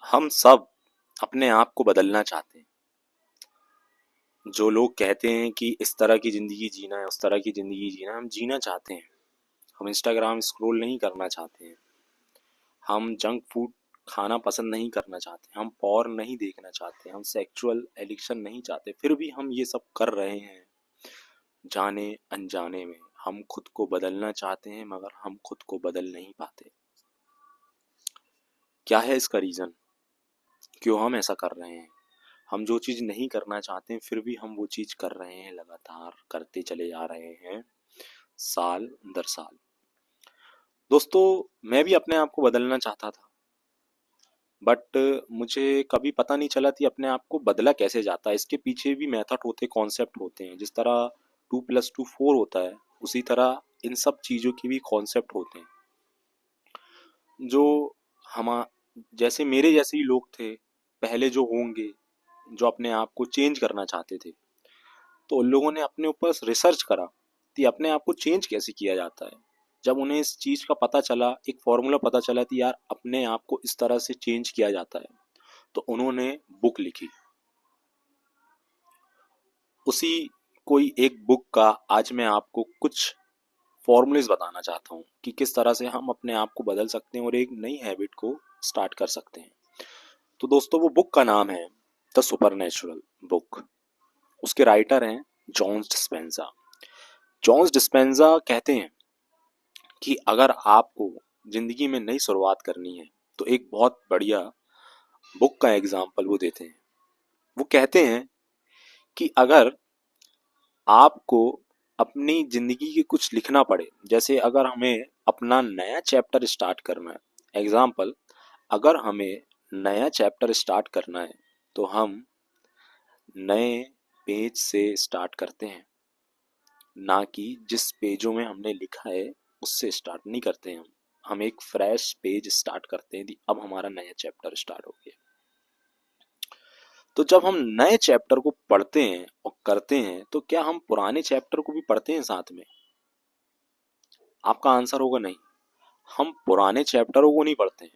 हम सब अपने आप को बदलना चाहते हैं। जो लोग कहते हैं कि इस तरह की ज़िंदगी जीना है, उस तरह की ज़िंदगी जीना है, हम जीना चाहते हैं। हम इंस्टाग्राम स्क्रॉल नहीं करना चाहते हैं। हम जंक फूड खाना पसंद नहीं करना चाहते। हम पॉर्न नहीं देखना चाहते। हम सेक्सुअल एडिक्शन नहीं चाहते। फिर भी हम ये सब कर रहे हैं, जाने अनजाने में। हम खुद को बदलना चाहते हैं, मगर हम खुद को बदल नहीं पाते। क्या है इसका रीज़न? क्यों हम ऐसा कर रहे हैं? हम जो चीज़ नहीं करना चाहते हैं फिर भी हम वो चीज़ कर रहे हैं, लगातार करते चले जा रहे हैं, साल दर साल। दोस्तों, मैं भी अपने आप को बदलना चाहता था, बट मुझे कभी पता नहीं चला कि अपने आप को बदला कैसे जाता है। इसके पीछे भी मेथड होते, कॉन्सेप्ट होते हैं। जिस तरह 2+2 4 होता है, उसी तरह इन सब चीज़ों के भी कॉन्सेप्ट होते हैं। जो हम जैसे मेरे जैसे ही लोग थे पहले, जो होंगे, जो अपने आप को चेंज करना चाहते थे, तो उन लोगों ने अपने ऊपर रिसर्च करा कि अपने आप को चेंज कैसे किया जाता है। जब उन्हें इस चीज़ का पता चला, एक फॉर्मूला पता चला कि यार अपने आप को इस तरह से चेंज किया जाता है, तो उन्होंने बुक लिखी। उसी कोई एक बुक का आज मैं आपको कुछ फॉर्मूलेस बताना चाहता हूँ कि किस तरह से हम अपने आप को बदल सकते हैं और एक नई हैबिट को स्टार्ट कर सकते हैं। तो दोस्तों, वो बुक का नाम है द सुपरनैचुरल बुक। उसके राइटर हैं जॉन्स डिस्पेंजा। जॉन्स डिस्पेंजा कहते हैं कि अगर आपको जिंदगी में नई शुरुआत करनी है, तो एक बहुत बढ़िया बुक का एग्जाम्पल वो देते हैं। वो कहते हैं कि अगर आपको अपनी जिंदगी के कुछ लिखना पड़े, जैसे अगर हमें अपना नया चैप्टर स्टार्ट करना है, एग्जाम्पल, अगर हमें नया चैप्टर स्टार्ट करना है, तो हम नए पेज से स्टार्ट करते हैं, ना कि जिस पेजों में हमने लिखा है उससे स्टार्ट नहीं करते हैं। हम एक फ्रेश पेज स्टार्ट करते हैं, अब हमारा नया चैप्टर स्टार्ट हो गया। तो जब हम नए चैप्टर को पढ़ते हैं और करते हैं, तो क्या हम पुराने चैप्टर को भी पढ़ते हैं साथ में? आपका आंसर होगा नहीं। हम पुराने चैप्टरों को नहीं पढ़ते हैं।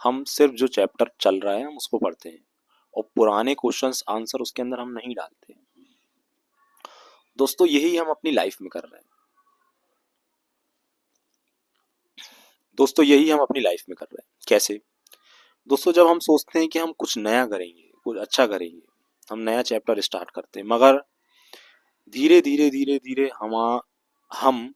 हम सिर्फ जो चैप्टर चल रहा है हम उसको पढ़ते हैं, और पुराने क्वेश्चंस आंसर उसके अंदर हम नहीं डालते हैं। दोस्तों, यही हम अपनी लाइफ में कर रहे हैं। दोस्तों, यही हम अपनी लाइफ में कर रहे हैं। कैसे? दोस्तों, जब हम सोचते हैं कि हम कुछ नया करेंगे, कुछ अच्छा करेंगे, हम नया चैप्टर स्टार्ट करते हैं, मगर धीरे धीरे धीरे धीरे हम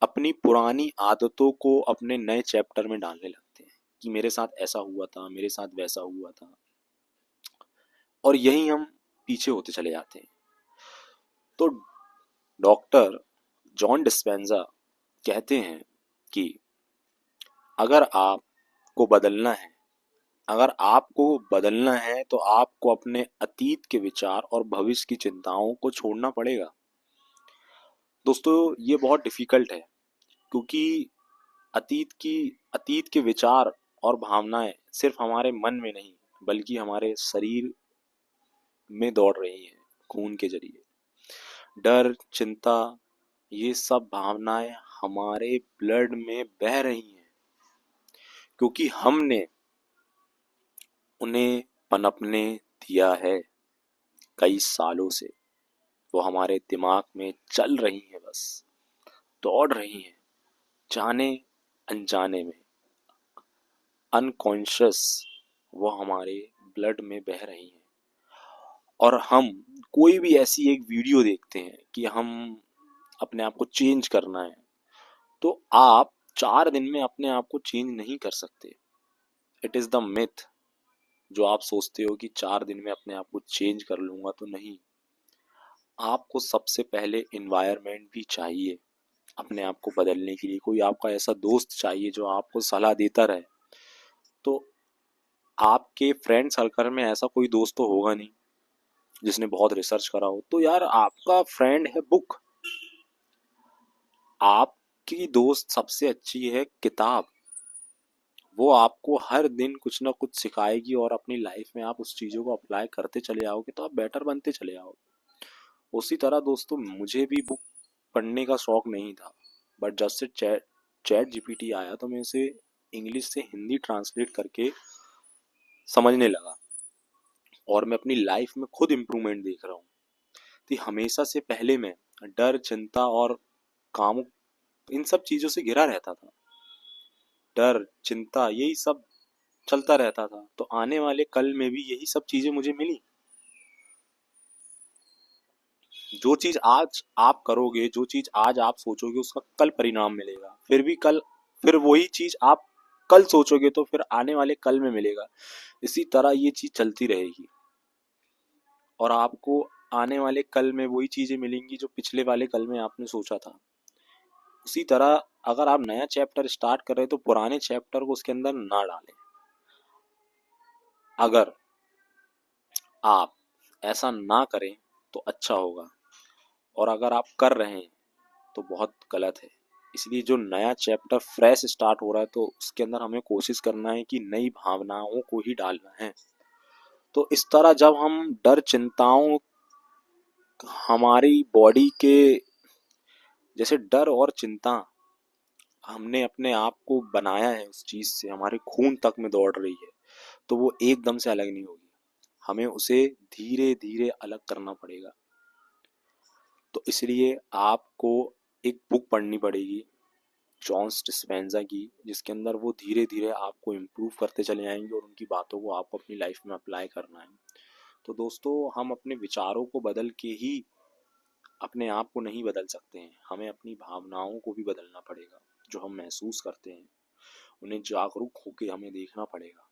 अपनी पुरानी आदतों को अपने नए चैप्टर में डालने लगते हैं कि मेरे साथ ऐसा हुआ था, मेरे साथ वैसा हुआ था, और यही हम पीछे होते चले जाते हैं। तो डॉक्टर जॉन डिस्पेंजा कहते हैं कि अगर आपको बदलना है, अगर आपको बदलना है, तो आपको अपने अतीत के विचार और भविष्य की चिंताओं को छोड़ना पड़ेगा। दोस्तों, ये बहुत डिफिकल्ट है, क्योंकि अतीत के विचार और भावनाएं सिर्फ हमारे मन में नहीं, बल्कि हमारे शरीर में दौड़ रही हैं, खून के जरिए। डर, चिंता, ये सब भावनाएं हमारे ब्लड में बह रही हैं, क्योंकि हमने उन्हें पनपने दिया है कई सालों से। वो हमारे दिमाग में चल रही हैं, बस दौड़ रही हैं, जाने अनजाने में, अनकॉन्शियस वो हमारे ब्लड में बह रही हैं। और हम कोई भी ऐसी एक वीडियो देखते हैं कि हम अपने आप को चेंज करना है, तो आप 4 दिन में अपने आप को चेंज नहीं कर सकते। It is the myth. जो आप सोचते हो कि 4 दिन में अपने आप को चेंज कर लूंगा, तो नहीं। आपको सबसे पहले इन्वायरमेंट भी चाहिए अपने आप को बदलने के लिए। कोई आपका ऐसा दोस्त चाहिए जो आपको सलाह देता रहे। तो आपके फ्रेंड सर्कल में ऐसा कोई दोस्त तो होगा नहीं जिसने बहुत रिसर्च करा हो। तो यार, आपका फ्रेंड है बुक। आपकी दोस्त सबसे अच्छी है किताब। वो आपको हर दिन कुछ ना कुछ सिखाएगी, और अपनी लाइफ में आप उस चीज़ों को अप्लाई करते चले आओगे, तो आप बेटर बनते चले आओगे। उसी तरह दोस्तों, मुझे भी बुक पढ़ने का शौक नहीं था, बट जब से चैट चैट जीपीटी आया, तो मैं उसे इंग्लिश से हिंदी ट्रांसलेट करके समझने लगा और मैं अपनी लाइफ में खुद इम्प्रूवमेंट देख रहा हूँ। कि हमेशा से पहले मैं डर, चिंता और काम, इन सब चीजों से घिरा रहता था। डर, चिंता, यही सब चलता रहता था। तो आने वाले कल में भी यही सब चीजें मुझे मिली। जो चीज आज आप करोगे, जो चीज आज आप सोचोगे, उसका कल परिणाम मिलेगा। फिर भी कल, फिर वही चीज आप कल सोचोगे तो फिर आने वाले कल में मिलेगा। इसी तरह ये चीज चलती रहेगी और आपको आने वाले कल में वही चीजें मिलेंगी जो पिछले वाले कल में आपने सोचा था। उसी तरह अगर आप नया चैप्टर स्टार्ट कर रहे हैं तो पुराने चैप्टर को उसके अंदर ना डालें। अगर आप ऐसा ना करें तो अच्छा होगा, और अगर आप कर रहे हैं तो बहुत गलत है। इसलिए जो नया चैप्टर फ्रेश स्टार्ट हो रहा है तो उसके अंदर हमें कोशिश करना है कि नई भावनाओं को ही डालना है। तो इस तरह जब हम डर, चिंताओं, हमारी बॉडी के जैसे डर और चिंता हमने अपने आप को बनाया है, उस चीज से हमारे खून तक में दौड़ रही है, तो वो एकदम से अलग नहीं होगी। हमें उसे धीरे धीरे अलग करना पड़ेगा। तो इसलिए आपको एक बुक पढ़नी पड़ेगी जॉन्स डिस्पेंजा की, जिसके अंदर वो धीरे धीरे आपको इम्प्रूव करते चले जाएंगे और उनकी बातों को आपको अपनी लाइफ में अप्लाई करना है। तो दोस्तों, हम अपने विचारों को बदल के ही अपने आप को नहीं बदल सकते हैं, हमें अपनी भावनाओं को भी बदलना पड़ेगा। जो हम महसूस करते हैं उन्हें जागरूक होकर हमें देखना पड़ेगा।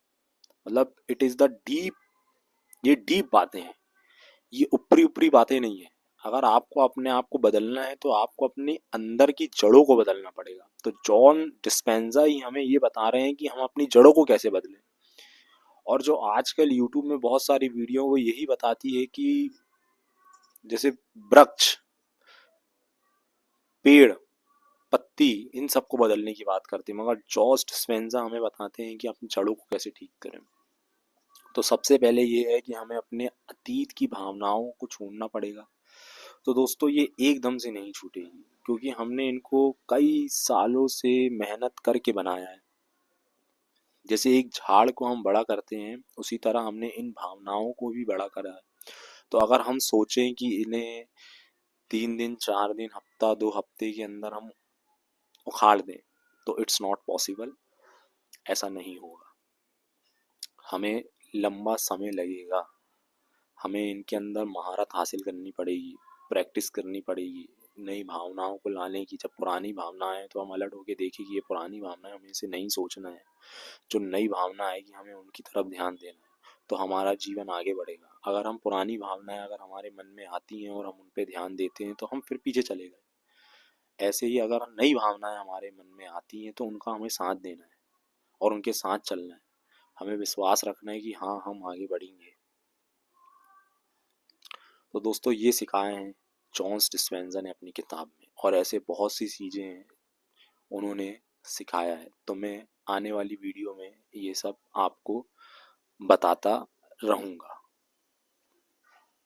मतलब इट इज द डीप, ये डीप बातें हैं, ये ऊपरी ऊपरी बातें नहीं है। अगर आपको अपने आप को बदलना है तो आपको अपने अंदर की जड़ों को बदलना पड़ेगा। तो जॉन डिस्पेंजा ही हमें ये बता रहे हैं कि हम अपनी जड़ों को कैसे बदलें। और जो आजकल यूट्यूब में बहुत सारी वीडियो वो यही बताती है कि जैसे वृक्ष, पेड़, पत्ती, इन सबको बदलने की बात करते हैं, मगर जॉर्ज डिस्पेंजा हमें बताते हैं कि अपनी जड़ों को कैसे ठीक करें। तो सबसे पहले ये है कि हमें अपने अतीत की भावनाओं को छोड़ना पड़ेगा। तो दोस्तों, ये एकदम से नहीं छूटेगी, क्योंकि हमने इनको कई सालों से मेहनत करके बनाया है। जैसे एक झाड़ को हम बड़ा करते हैं, उसी तरह हमने इन भावनाओं को भी बड़ा करा है। तो अगर हम सोचें कि इन्हें 3 दिन, 4 दिन, हफ्ता, 2 हफ्ते के अंदर हम उखाड़ दें, तो इट्स नॉट पॉसिबल। ऐसा नहीं होगा, हमें लंबा समय लगेगा। हमें इनके अंदर महारत हासिल करनी पड़ेगी, प्रैक्टिस करनी पड़ेगी नई भावनाओं को लाने की। जब पुरानी भावना है तो हम अलर्ट होके देखें कि ये पुरानी भावना है, हमें इसे नहीं सोचना है। जो नई भावना आएगी हमें उनकी तरफ ध्यान देना है, तो हमारा जीवन आगे बढ़ेगा। अगर हम पुरानी भावनाएं अगर हमारे मन में आती हैं और हम उन पे ध्यान देते हैं तो हम फिर पीछे चले गए। ऐसे ही अगर नई भावनाएं हमारे मन में आती हैं तो उनका हमें साथ देना है और उनके साथ चलना है। हमें विश्वास रखना है कि हाँ, हम आगे बढ़ेंगे। तो दोस्तों, ये सिखाए हैं जॉन्स डिस्पेंजा ने अपनी किताब में, और ऐसे बहुत सी चीज़ें हैं उन्होंने सिखाया है। तो मैं आने वाली वीडियो में ये सब आपको बताता रहूँगा।